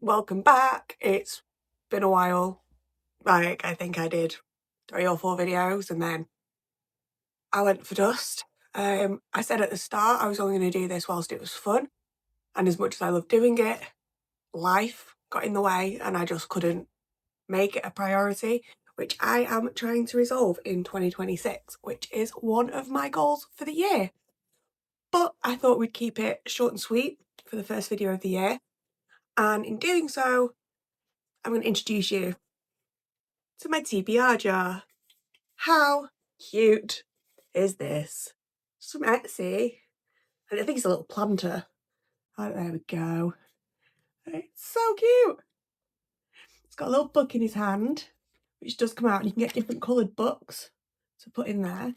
welcome back. It's been a while. Like, I think I did 3 or 4 videos and then I went for dust. I said at the start I was only going to do this whilst it was fun, and as much as I love doing it, life got in the way and I just couldn't make it a priority, which I am trying to resolve in 2026, which is one of my goals for the year. But I thought we'd keep it short and sweet for the first video of the year, and in doing so, I'm going to introduce you to my TBR jar. How cute is this? It's from Etsy, and I think it's a little planter. Oh, there we go. It's so cute. It's got a little book in his hand, which does come out, and you can get different coloured books to put in there.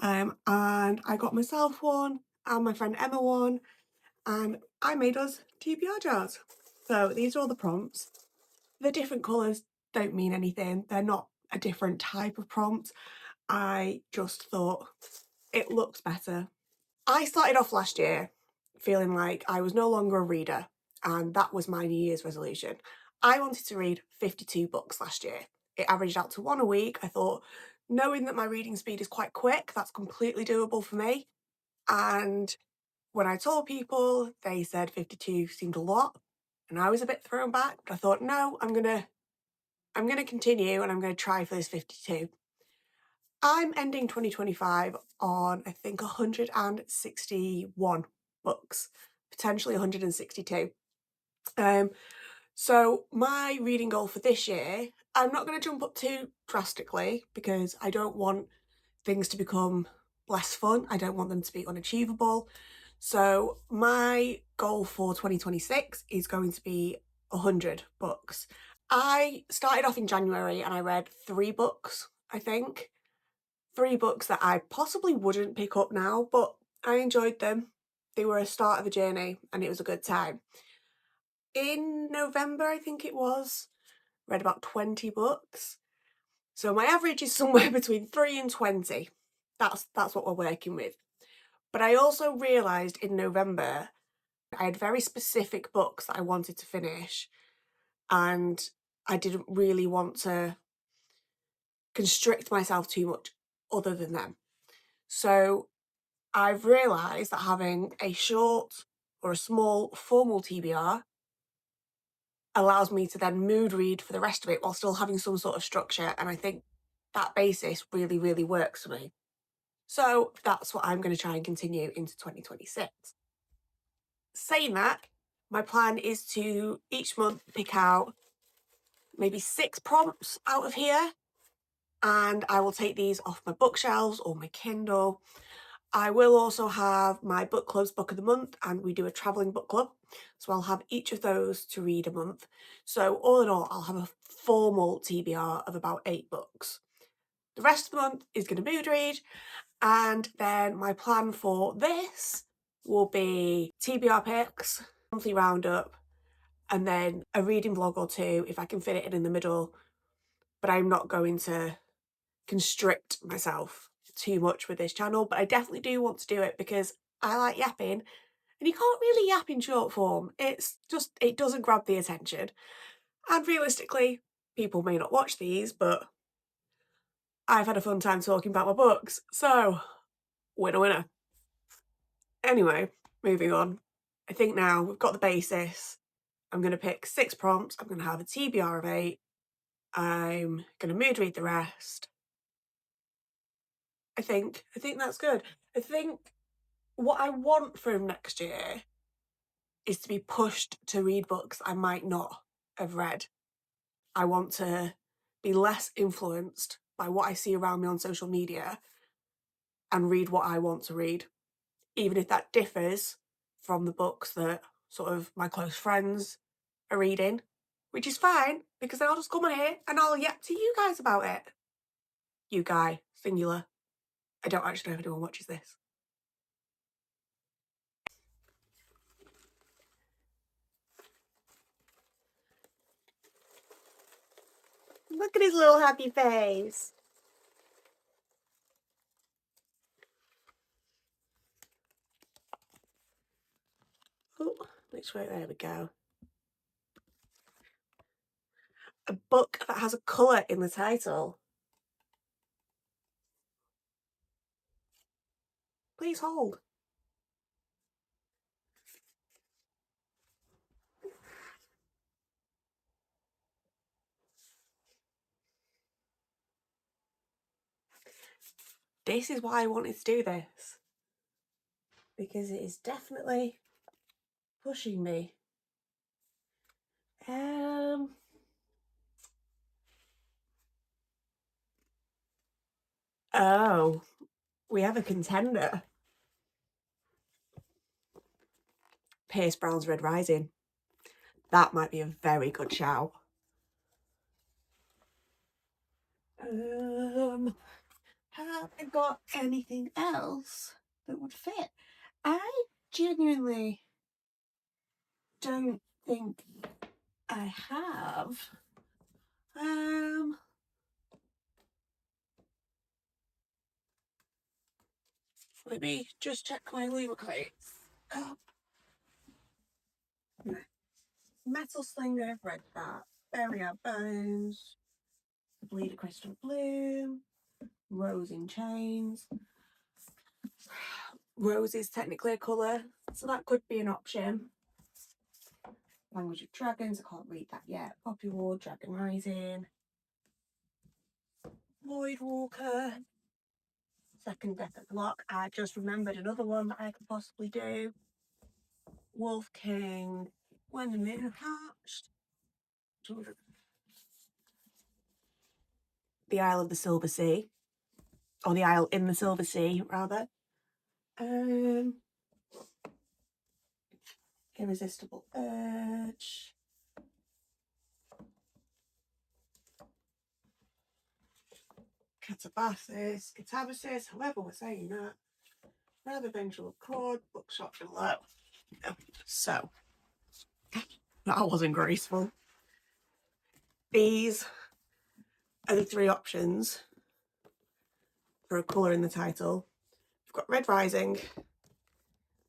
And I got myself one, and my friend Emma one, and I made us TBR jars. So these are all the prompts. The different colours don't mean anything. They're not a different type of prompt. I just thought it looks better. I started off last year feeling like I was no longer a reader, and that was my New Year's resolution. I wanted to read 52 books last year. It averaged out to 1 a week. I thought, knowing that my reading speed is quite quick, that's completely doable for me. And when I told people, they said 52 seemed a lot, and I was a bit thrown back. But I thought, no, I'm gonna continue, and I'm gonna try for this 52. I'm ending 2025 on, I think, 161 books, potentially 162. So my reading goal for this year, I'm not going to jump up too drastically because I don't want things to become less fun. I don't want them to be unachievable. So my goal for 2026 is going to be 100 books. I started off in January and I read 3 books, I think. 3 books that I possibly wouldn't pick up now, but I enjoyed them. They were a start of a journey and it was a good time. In November, I think it was, read about 20 books. So my average is somewhere between 3 and 20. That's what we're working with. But I also realised in November I had very specific books that I wanted to finish, and I didn't really want to constrict myself too much other than them. So I've realised that having a short or a small formal TBR allows me to then mood read for the rest of it while still having some sort of structure, and I think that basis really, really works for me. So that's what I'm going to try and continue into 2026. Saying that, my plan is to each month pick out maybe 6 prompts out of here, and I will take these off my bookshelves or my Kindle. I will also have my book club's book of the month, and we do a travelling book club. So I'll have each of those to read a month. So all in all, I'll have a formal TBR of about 8 books. The rest of the month is going to mood read. And then my plan for this will be TBR picks, monthly roundup, and then a reading vlog or 2 if I can fit it in the middle. But I'm not going to constrict myself too much with this channel, but I definitely do want to do it because I like yapping, and you can't really yap in short form. It's just, it doesn't grab the attention. And realistically, people may not watch these, but I've had a fun time talking about my books, so winner winner. Anyway, moving on. I think now we've got the basis. I'm going to pick 6 prompts. I'm going to have a TBR of 8. I'm going to mood read the rest. I think that's good. I think what I want from next year is to be pushed to read books I might not have read. I want to be less influenced by what I see around me on social media and read what I want to read, even if that differs from the books that sort of my close friends are reading, which is fine because then I'll just come on here and I'll yap to you guys about it. You guy, singular. I don't actually know if anyone watches this. Look at his little happy face. Oh, which way? There we go. A book that has a colour in the title. Please hold. This is why I wanted to do this. Because it is definitely pushing me. Oh, we have a contender. Pierce Brown's Red Rising. That might be a very good shout. Have I got anything else that would fit? I genuinely don't think I have. Let me just check my Lima crates. Oh. Metal Slinger, Red Bat, Bury Our Bones, Bleed a Crystal Bloom, Rose in Chains. Rose is technically a colour, so that could be an option. Language of Dragons, I can't read that yet. Poppy War, Dragon Rising, Void Walker, Second Death at the Lock. I just remembered another one that I could possibly do. Wolf King, When the Moon Hatched, The Isle of the Silver Sea, or The Isle in the Silver Sea, rather. Irresistible Urge. Catabasis, Catabasis, however we're saying that. Rather Vengeful Accord, Bookshop Below. So, that wasn't graceful. These are the three options for a colour in the title. We've got Red Rising,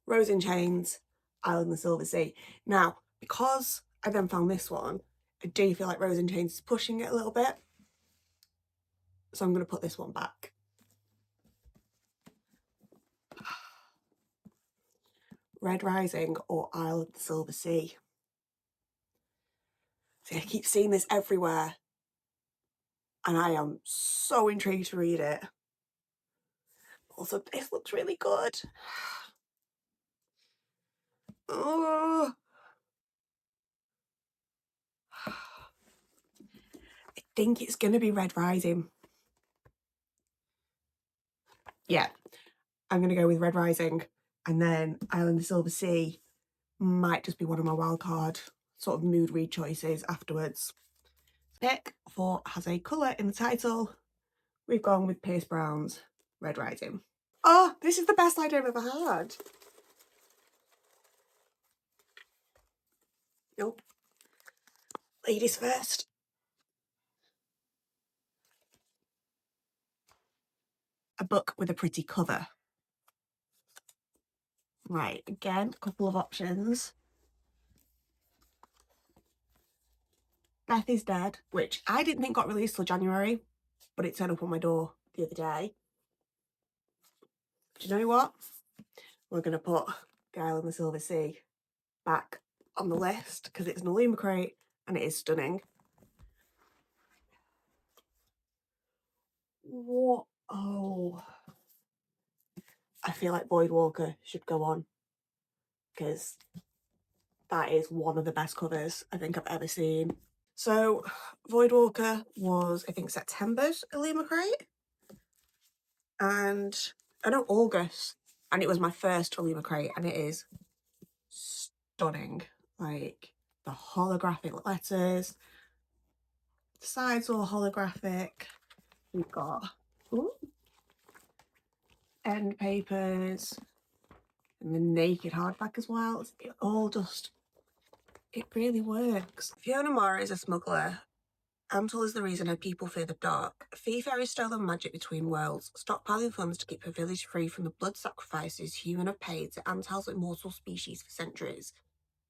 Rose in Chains, Isle in the Silver Sea. Now, because I then found this one, I do feel like Rose in Chains is pushing it a little bit. So I'm going to put this one back. Red Rising or Isle of the Silver Sea. See, I keep seeing this everywhere. And I am so intrigued to read it. Also, this looks really good. Oh. I think it's going to be Red Rising. Yeah, I'm going to go with Red Rising. And then Isle in the Silver Sea might just be one of my wildcard sort of mood read choices afterwards. Pick 4 has a colour in the title. We've gone with Pierce Brown's Red Rising. Oh, this is the best idea I've ever had. Nope. Ladies first. A book with a pretty cover. Right, again, a couple of options. Beth is Dead, which I didn't think got released till January, but it turned up on my door the other day. Do you know what? We're going to put The Isle in the Silver Sea back on the list because it's an Alima crate and it is stunning. What? Oh. I feel like Void Walker should go on because that is one of the best covers I think I've ever seen. So Void Walker was, I think, September's Alima crate. And I know August, and it was my first Alima crate, and it is stunning. Like the holographic letters, the sides all holographic. We've got end papers and the naked hardback as well. It all just, it really works. Fiona Mara is a smuggler. Amtel is the reason her people fear the dark. A thief carries stolen magic between worlds, stockpiling funds to keep her village free from the blood sacrifices human have paid to Amtel's immortal species for centuries.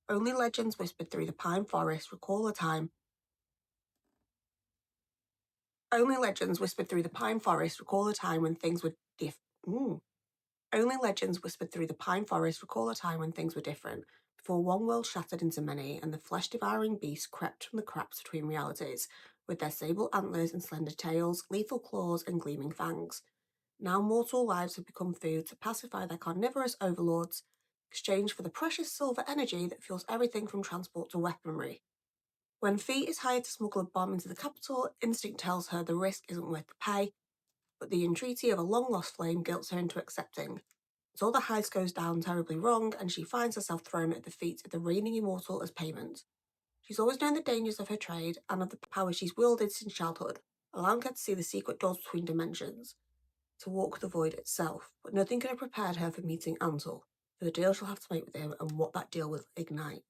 Only legends whispered through the pine forest recall a time Only legends whispered through the pine forest recall a time when things were Only legends whispered through the pine forest recall a time when things were different, before one world shattered into many and the flesh-devouring beasts crept from the cracks between realities, with their sable antlers and slender tails, lethal claws and gleaming fangs. Now mortal lives have become food to pacify their carnivorous overlords, exchanged for the precious silver energy that fuels everything from transport to weaponry. When Fee is hired to smuggle a bomb into the capital, instinct tells her the risk isn't worth the pay, but the entreaty of a long-lost flame guilts her into accepting. So the heist goes down terribly wrong, and she finds herself thrown at the feet of the reigning immortal as payment. She's always known the dangers of her trade and of the power she's wielded since childhood, allowing her to see the secret doors between dimensions, to walk the void itself, but nothing could have prepared her for meeting Ansel, for the deal she'll have to make with him and what that deal will ignite.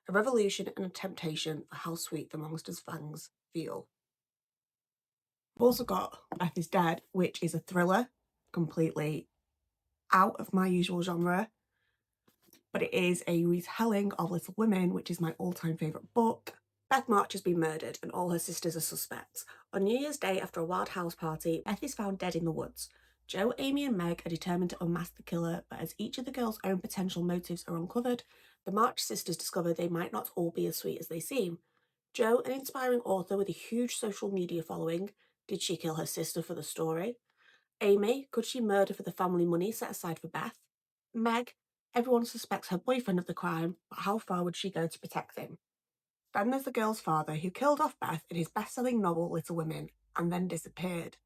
A revolution and a temptation for how sweet the monster's fangs feel. I've also got Beth is Dead, which is a thriller, completely out of my usual genre, but it is a retelling of Little Women, which is my all-time favourite book. Beth March has been murdered and all her sisters are suspects. On New Year's Day, after a wild house party, Beth is found dead in the woods. Jo, Amy and Meg are determined to unmask the killer, but as each of the girls' own potential motives are uncovered, the March sisters discover they might not all be as sweet as they seem. Jo, an inspiring author with a huge social media following, did she kill her sister for the story? Amy, could she murder for the family money set aside for Beth? Meg, everyone suspects her boyfriend of the crime, but how far would she go to protect him? Then there's the girl's father, who killed off Beth in his best-selling novel Little Women, and then disappeared.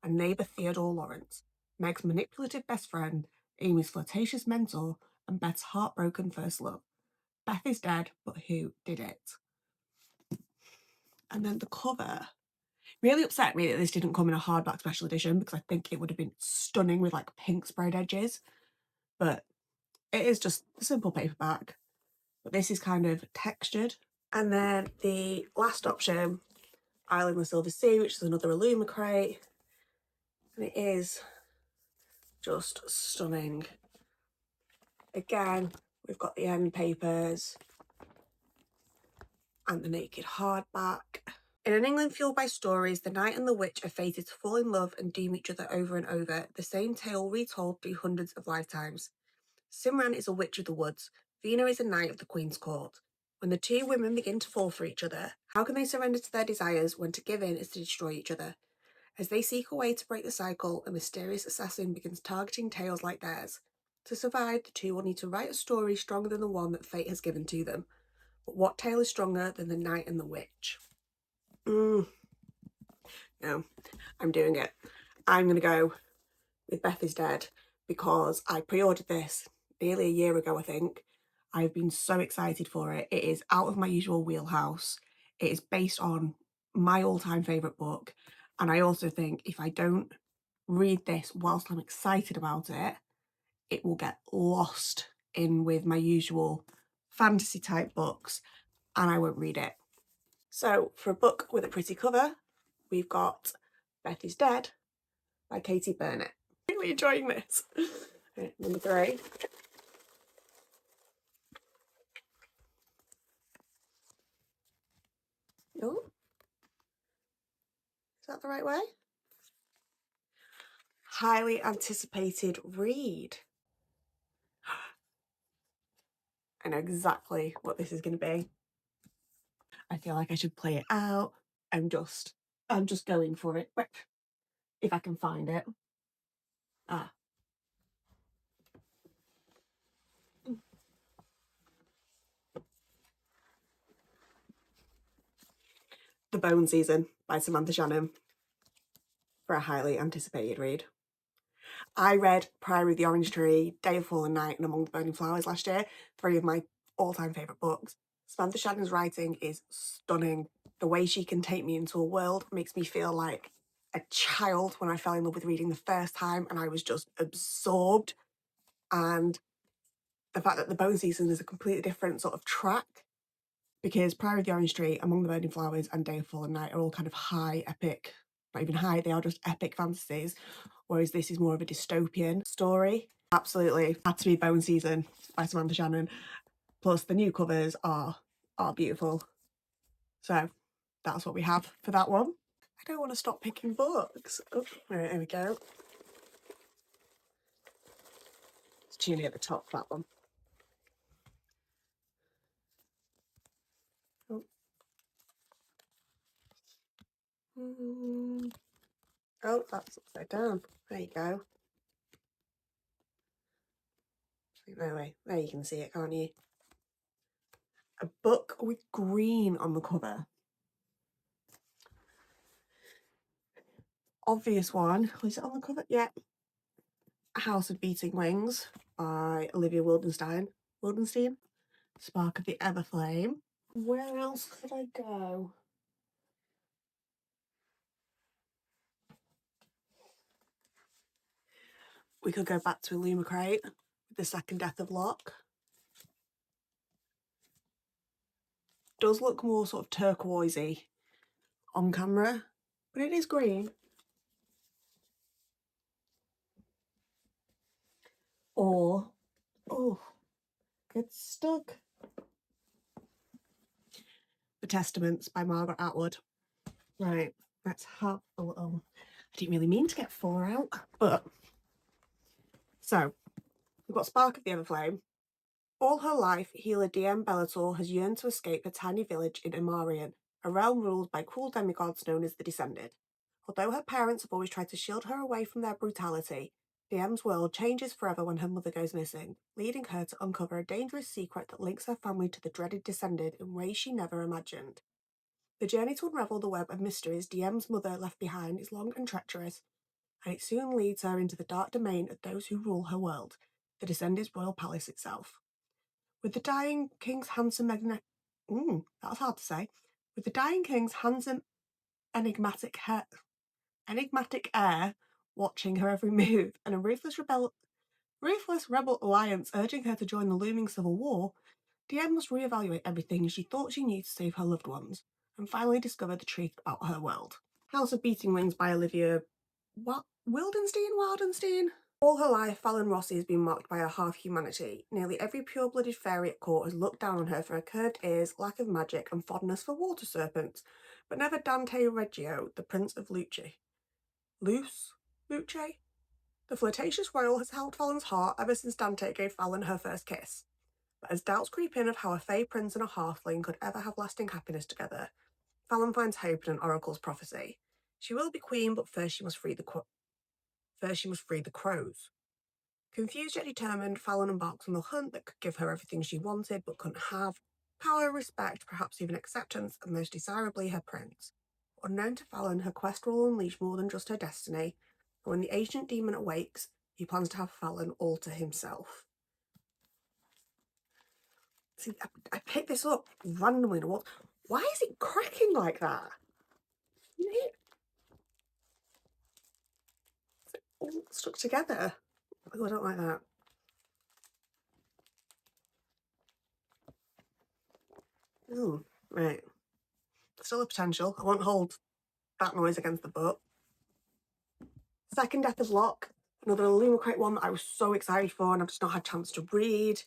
And neighbour Theodore Lawrence, Meg's manipulative best friend, Amy's flirtatious mentor, and Beth's heartbroken first love. Beth is dead, but who did it? And then the cover really upset me that this didn't come in a hardback special edition, because I think it would have been stunning with like pink sprayed edges. But it is just a simple paperback. But this is kind of textured. And then the last option, Island of the Silver Sea, which is another Illuma crate. And it is just stunning. Again, we've got the end papers and the naked hardback. In an England fueled by stories, the knight and the witch are fated to fall in love and doom each other over and over, the same tale retold through hundreds of lifetimes. Simran is a witch of the woods. Vina is a knight of the Queen's court. When the two women begin to fall for each other, how can they surrender to their desires when to give in is to destroy each other? As they seek a way to break the cycle, a mysterious assassin begins targeting tales like theirs. To survive, the two will need to write a story stronger than the one that fate has given to them. But what tale is stronger than the knight and the witch? No, I'm doing it. I'm going to go with Beth is Dead because I pre-ordered this nearly a year ago, I think. I've been so excited for it. It is out of my usual wheelhouse. It is based on my all-time favourite book. And I also think if I don't read this whilst I'm excited about it, it will get lost in with my usual fantasy type books and I won't read it. So for a book with a pretty cover, we've got Beth is Dead by Katie Burnett. Really enjoying this. Right, number 3. Oh, is that the right way? Highly anticipated read. I know exactly what this is going to be. I feel like I should play it out. I'm just going for it. If I can find it. The Bone Season by Samantha Shannon for a highly anticipated read. I read Priory of the Orange Tree, Day of Fallen Night, and Among the Burning Flowers last year, 3 of my all-time favourite books. Samantha Shannon's writing is stunning. The way she can take me into a world makes me feel like a child when I fell in love with reading the first time, and I was just absorbed. And the fact that The Bone Season is a completely different sort of track, because Priory of the Orange Tree, Among the Burning Flowers, and Day of Fallen Night are all kind of high, epic, not even high, they are just epic fantasies, whereas this is more of a dystopian story. Absolutely had to be Bone Season by Samantha Shannon. Plus the new covers are beautiful. So that's what we have for that one. I don't want to stop picking books. Oh, right, there we go. It's tuning at the top, that one. Oh. Oh, that's upside down. There you go. Anyway, there you can see it, can't you? A book with green on the cover. Obvious one. Was it on the cover? Yeah. House of Beating Wings by Olivia Wildenstein. Spark of the Everflame. Where else could I go? We could go back to Illumicrate with The Second Death of Locke. Does look more sort of turquoisey on camera, but it is green. Or, oh, it's stuck. The Testaments by Margaret Atwood. Right, let's have a little. I didn't really mean to get 4 out, but. So, we've got Spark of the Everflame. All her life, healer DM Bellator has yearned to escape her tiny village in Imarian, a realm ruled by cruel demigods known as the Descended. Although her parents have always tried to shield her away from their brutality, DM's world changes forever when her mother goes missing, leading her to uncover a dangerous secret that links her family to the dreaded Descended in ways she never imagined. The journey to unravel the web of mysteries DM's mother left behind is long and treacherous, and it soon leads her into the dark domain of those who rule her world, the Descended's royal palace itself. With the dying king's handsome that's hard to say. With the dying king's handsome, enigmatic heir watching her every move, and a ruthless rebel alliance urging her to join the looming civil war, DM must reevaluate everything she thought she knew to save her loved ones, and finally discover the truth about her world. House of Beating Wings by Olivia Wildenstein? All her life, Fallon Rossi has been mocked by her half-humanity. Nearly every pure-blooded fairy at court has looked down on her for her curved ears, lack of magic, and fondness for water serpents, but never Dante Reggio, the Prince of Luce? The flirtatious royal has held Fallon's heart ever since Dante gave Fallon her first kiss. But as doubts creep in of how a fey prince and a halfling could ever have lasting happiness together, Fallon finds hope in an oracle's prophecy. She will be queen, but first she must free the crows. Confused yet determined, Fallon embarks on the hunt that could give her everything she wanted but couldn't have: power, respect, perhaps even acceptance, and most desirably her prince. Unknown to Fallon, her quest will unleash more than just her destiny, and when the ancient demon awakes, he plans to have Fallon all to himself. See, I picked this up randomly in a walk. Why is it cracking like that? It's all stuck together. Oh, I don't like that. Oh, right. Still a potential. I won't hold that noise against the book. Second Death of Locke, another Illumicrate one that I was so excited for and I've just not had a chance to read.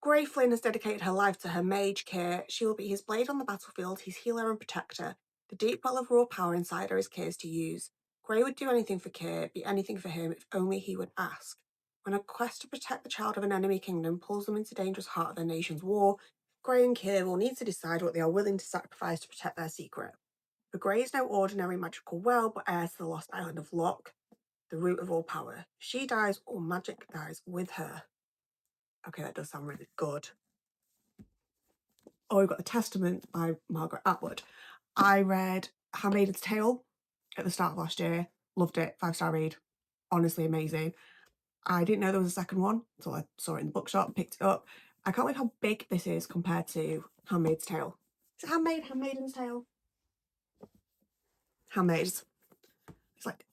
Grey Flynn has dedicated her life to her mage, Keir. She will be his blade on the battlefield, his healer and protector. The deep well of raw power inside her is Keir's to use. Grey would do anything for Keir, be anything for him, if only he would ask. When a quest to protect the child of an enemy kingdom pulls them into dangerous heart of their nation's war, Grey and Keir will need to decide what they are willing to sacrifice to protect their secret. For Grey is no ordinary magical well, but heir to the lost island of Locke, the root of all power. She dies, or magic dies with her. Okay, that does sound really good. Oh, we've got The Testament by Margaret Atwood. I read Handmaid's Tale at the start of last year. Loved it. 5-star read. Honestly amazing. I didn't know there was a second one until I saw it in the bookshop, picked it up. I can't believe how big this is compared to Handmaid's Tale. Is it Handmaid's Tale? Handmaid's. It's like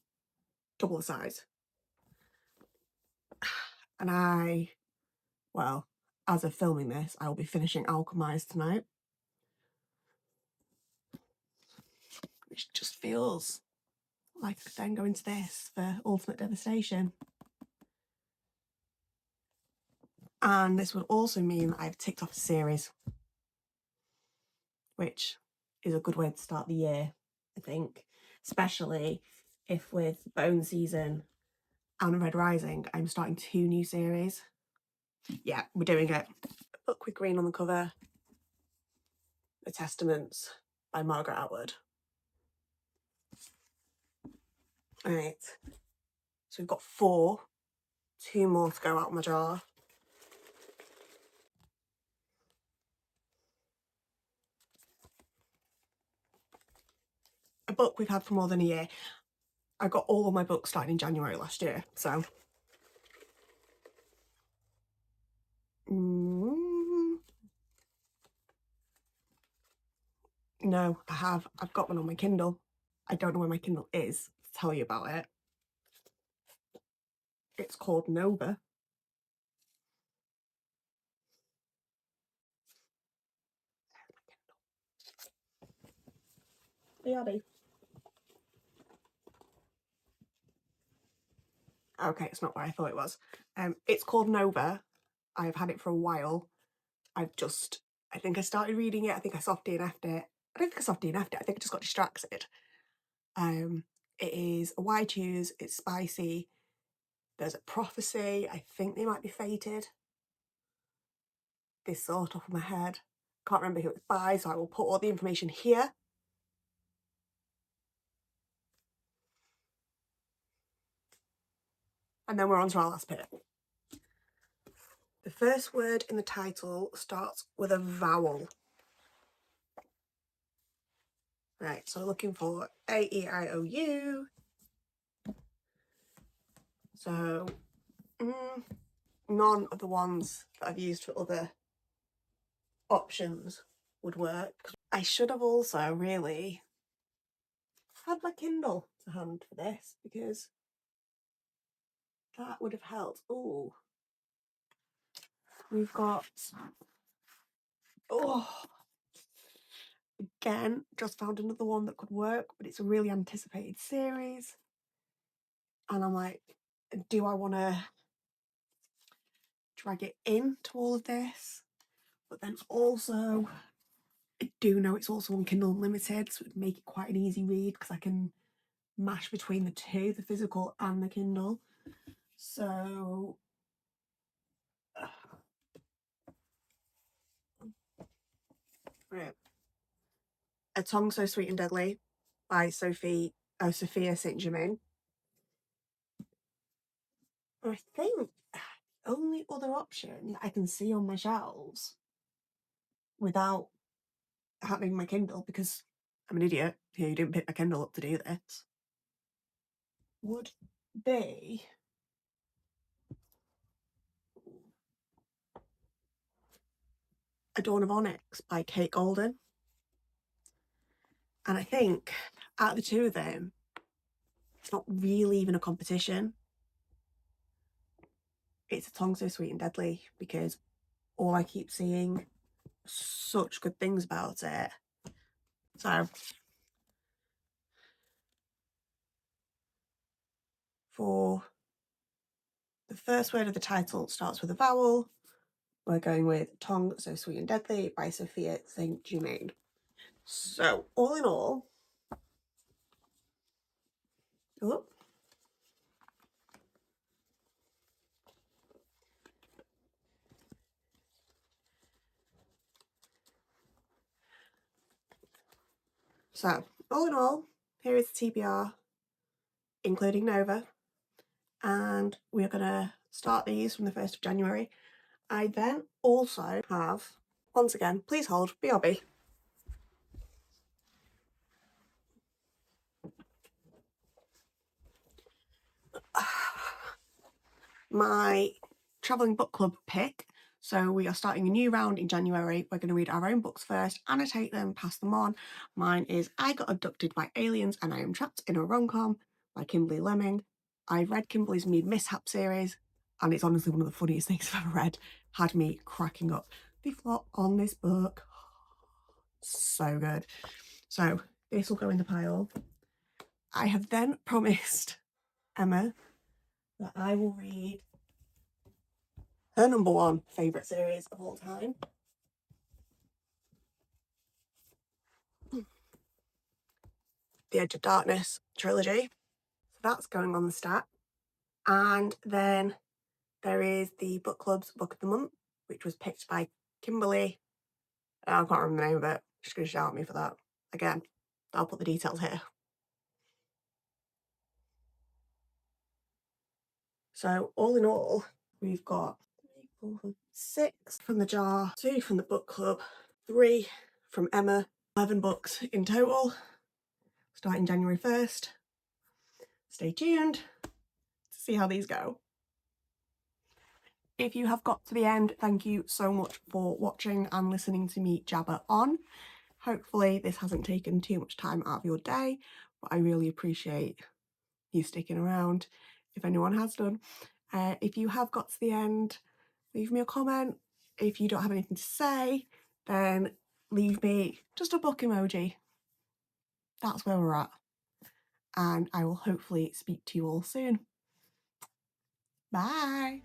double the size. And well, as of filming this, I will be finishing Alchemized tonight. Which just feels like I could then go into this for Ultimate Devastation. And this would also mean that I've ticked off a series, which is a good way to start the year I think, especially if with Bone Season and Red Rising, I'm starting 2 new series. Yeah, we're doing it. A book with green on the cover, The Testaments by Margaret Atwood. Right, so we've got 4, 2 more to go out of my jar. A book we've had for more than a year. I got all of my books starting in January last year, so. No, I have. I've got one on my Kindle. I don't know where my Kindle is to tell you about it. It's called Nova. Hey, Abby. Okay, it's not where I thought it was. It's called Nova. I've had it for a while. I think I started reading it. I think I soft DNF'd it. I don't think I soft DNF'd it. I think I just got distracted. It is a why choose. It's spicy. There's a prophecy. I think they might be fated. This sort off of my head. Can't remember who it's by, so I will put all the information here. And then we're on to our last bit. The first word in the title starts with a vowel. Right, so we're looking for A-E-I-O-U. So, none of the ones that I've used for other options would work. I should have also really had my Kindle to hand for this, because that would have helped. Oh, we've got, again, just found another one that could work, but it's a really anticipated series. And I'm like, do I want to drag it into all of this? But then also, I do know it's also on Kindle Unlimited, so it would make it quite an easy read because I can mash between the two, the physical and the Kindle. So, right. A Tongue So Sweet and Deadly by Sophia St. Germain. I think the only other option that I can see on my shelves without having my Kindle, because I'm an idiot, you didn't pick my Kindle up to do this, would be A Dawn of Onyx by Kate Golden. And I think out of the two of them, it's not really even a competition. It's A Tongue So Sweet and Deadly, because all I keep seeing such good things about it. So, for the first word of the title starts with a vowel, we're going with Tongue So Sweet and Deadly by Sophia St. Germain. So, all in all, here is the TBR, including Nova, and we're going to start these from the 1st of January. I then also have, once again, please hold, BRB. My travelling book club pick. So we are starting a new round in January. We're going to read our own books first, annotate them, pass them on. Mine is I Got Abducted by Aliens and I Am Trapped in a Rom-Com by Kimberly Lemming. I've read Kimberly's Mead Mishap series, and it's honestly one of the funniest things I've ever read. Had me cracking up. The plot on this book, so good. So this will go in the pile. I have then promised Emma that I will read her number 1 favourite series of all time. the Edge of Darkness trilogy. So that's going on the stack. And then there is the book club's book of the month, which was picked by Kimberly. I can't remember the name of it. She's going to shout at me for that. Again, I'll put the details here. So all in all, we've got 3, 4, 6 from the jar, 2 from the book club, 3 from Emma, 11 books in total, starting January 1st. Stay tuned to see how these go. If you have got to the end, thank you so much for watching and listening to me jabber on. Hopefully this hasn't taken too much time out of your day, but I really appreciate you sticking around, if anyone has done. If you have got to the end, leave me a comment. If you don't have anything to say, then leave me just a book emoji. That's where we're at. And I will hopefully speak to you all soon. Bye!